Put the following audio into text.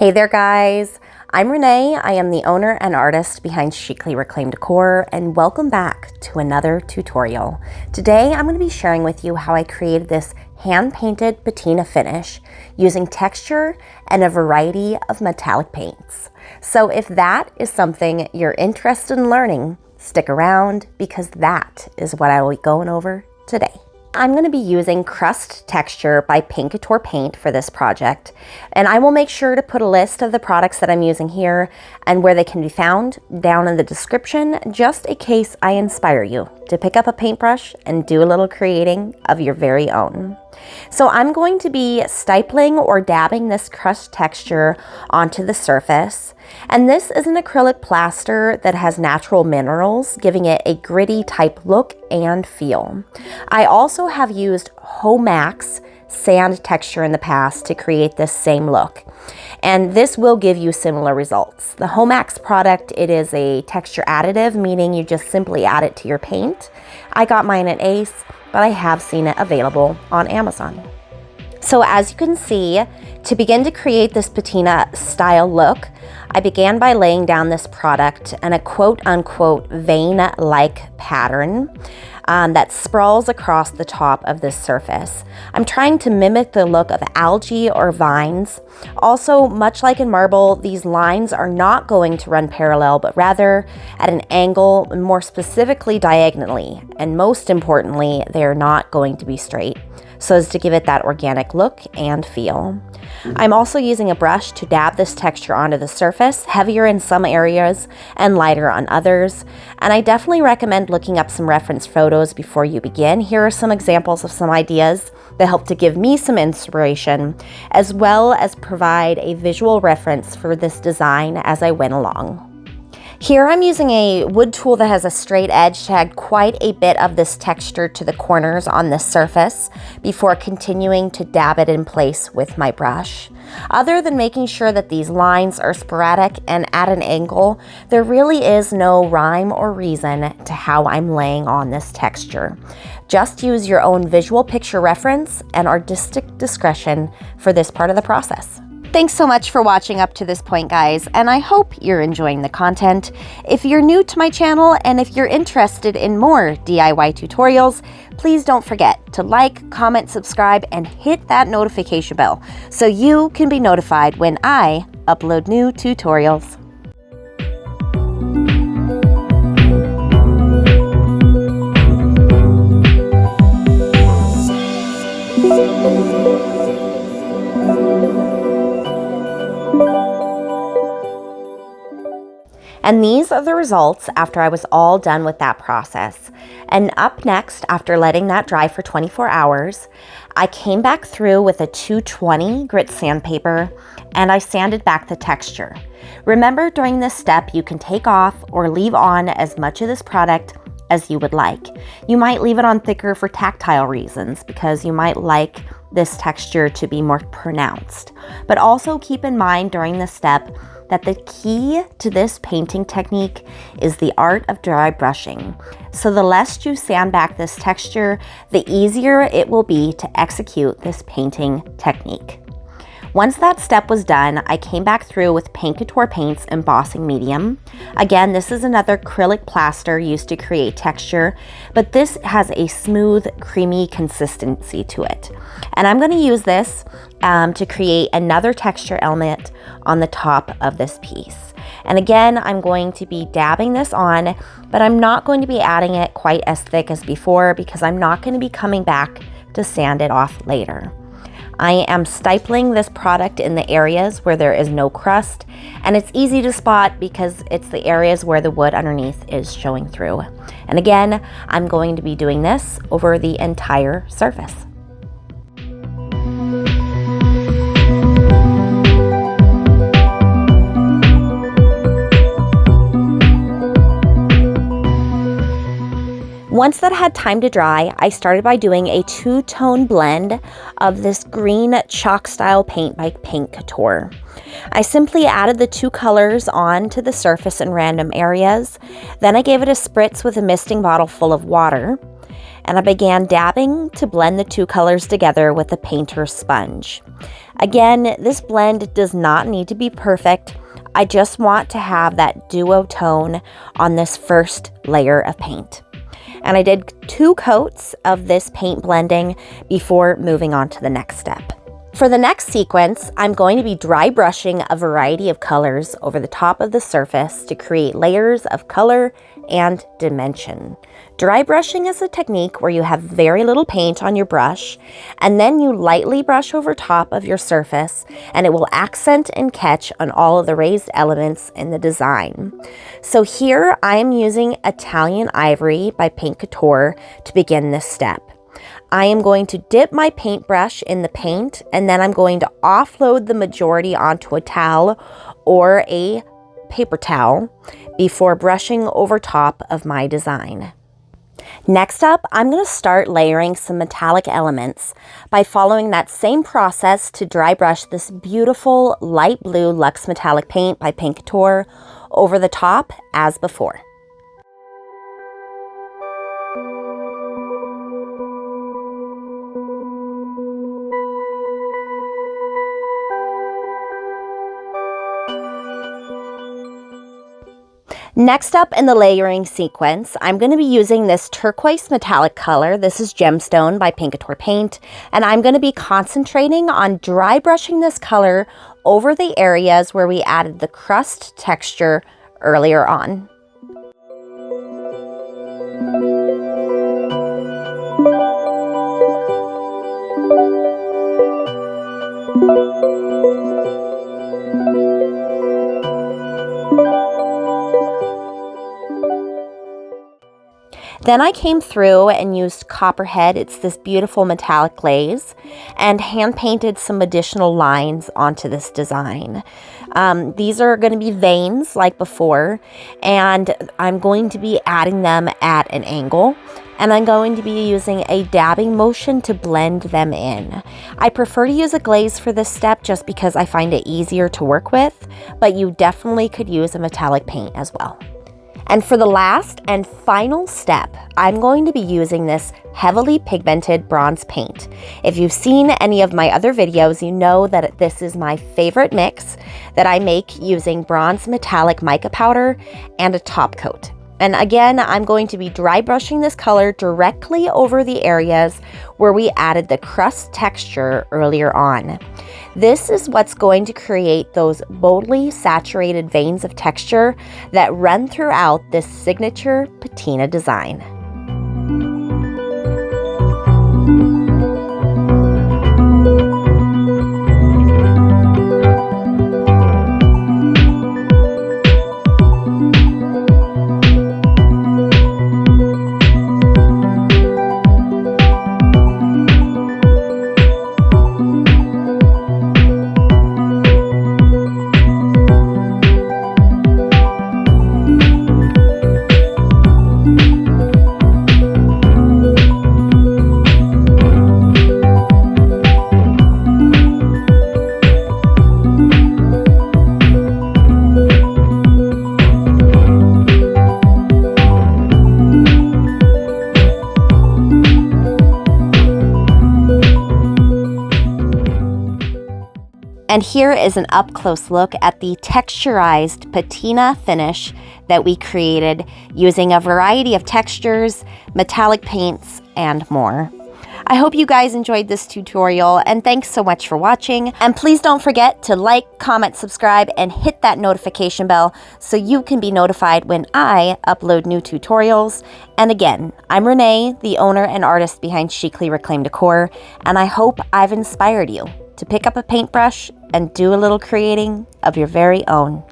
Hey there guys, I'm Renee. I am the owner and artist behind Chicly Reclaimed Decor, and welcome back to another tutorial. Today I'm going to be sharing with you how I created this hand-painted patina finish using texture and a variety of metallic paints. So if that is something you're interested in learning, stick around because that is what I will be going over today. I'm going to be using Crust Texture by Handpaint for this project, and I will make sure to put a list of the products that I'm using here and where they can be found down in the description, just in case I inspire you to pick up a paintbrush and do a little creating of your very own. So I'm going to be stipling or dabbing this crust texture onto the surface, and this is an acrylic plaster that has natural minerals, giving it a gritty type look and feel. I also have used Homax sand texture in the past to create this same look, and this will give you similar results. The Homax product, it is a texture additive, meaning you just simply add it to your paint. I got mine at Ace, but I have seen it available on Amazon. So as you can see, to begin to create this patina style look, I began by laying down this product in a quote-unquote vein-like pattern that sprawls across the top of this surface. I'm trying to mimic the look of algae or vines. Also, much like in marble, these lines are not going to run parallel, but rather at an angle, more specifically diagonally. And most importantly, they're not going to be straight, so as to give it that organic look and feel. I'm also using a brush to dab this texture onto the surface, heavier in some areas and lighter on others. And I definitely recommend looking up some reference photos before you begin. Here are some examples of some ideas that help to give me some inspiration, as well as provide a visual reference for this design as I went along. Here I'm using a wood tool that has a straight edge to add quite a bit of this texture to the corners on this surface before continuing to dab it in place with my brush. Other than making sure that these lines are sporadic and at an angle, there really is no rhyme or reason to how I'm laying on this texture. Just use your own visual picture reference and artistic discretion for this part of the process. Thanks so much for watching up to this point, guys, and I hope you're enjoying the content. If you're new to my channel and if you're interested in more DIY tutorials, please don't forget to like, comment, subscribe, and hit that notification bell so you can be notified when I upload new tutorials. And these are the results after I was all done with that process. And up next, after letting that dry for 24 hours, I came back through with a 220 grit sandpaper and I sanded back the texture. Remember, during this step, you can take off or leave on as much of this product as you would like. You might leave it on thicker for tactile reasons because you might like this texture to be more pronounced. But also keep in mind during this step that the key to this painting technique is the art of dry brushing. So the less you sand back this texture, the easier it will be to execute this painting technique. Once that step was done, I came back through with Paint's Embossing Medium. Again, this is another acrylic plaster used to create texture, but this has a smooth, creamy consistency to it. And I'm going to use this to create another texture element on the top of this piece. And again, I'm going to be dabbing this on, but I'm not going to be adding it quite as thick as before because I'm not going to be coming back to sand it off later. I am stipling this product in the areas where there is no crust, and it's easy to spot because it's the areas where the wood underneath is showing through. And again, I'm going to be doing this over the entire surface. Once that had time to dry, I started by doing a two-tone blend of this green chalk style paint by Decor. I simply added the two colors onto the surface in random areas. Then I gave it a spritz with a misting bottle full of water. and I began dabbing to blend the two colors together with a painter's sponge. Again, this blend does not need to be perfect. I just want to have that duo tone on this first layer of paint. And I did 2 coats of this paint blending before moving on to the next step. For the next sequence, I'm going to be dry brushing a variety of colors over the top of the surface to create layers of color and dimension. Dry brushing is a technique where you have very little paint on your brush, and then you lightly brush over top of your surface, and it will accent and catch on all of the raised elements in the design. So here I am using Italian Ivory by Paint Couture to begin this step. I am going to dip my paintbrush in the paint, and then I'm going to offload the majority onto a towel or a paper towel before brushing over top of my design. Next up, I'm going to start layering some metallic elements by following that same process to dry brush this beautiful light blue Luxe Metallic paint by Paint Couture over the top as before. Next up in the layering sequence, I'm going to be using this turquoise metallic color. This is Gemstone by Paint Couture Paint, and I'm going to be concentrating on dry brushing this color over the areas where we added the crust texture earlier on. Then I came through and used Copperhead, it's this beautiful metallic glaze, and hand painted some additional lines onto this design. These are going to be veins like before, and I'm going to be adding them at an angle, and I'm going to be using a dabbing motion to blend them in. I prefer to use a glaze for this step just because I find it easier to work with, but you definitely could use a metallic paint as well. And for the last and final step, I'm going to be using this heavily pigmented bronze paint. If you've seen any of my other videos, you know that this is my favorite mix that I make using bronze metallic mica powder and a top coat. And again, I'm going to be dry brushing this color directly over the areas where we added the crust texture earlier on. This is what's going to create those boldly saturated veins of texture that run throughout this signature patina design. And here is an up-close look at the texturized patina finish that we created using a variety of textures, metallic paints, and more. I hope you guys enjoyed this tutorial, and thanks so much for watching. And please don't forget to like, comment, subscribe, and hit that notification bell so you can be notified when I upload new tutorials. And again, I'm Renee, the owner and artist behind Chicly Reclaimed Decor, and I hope I've inspired you to pick up a paintbrush and do a little creating of your very own.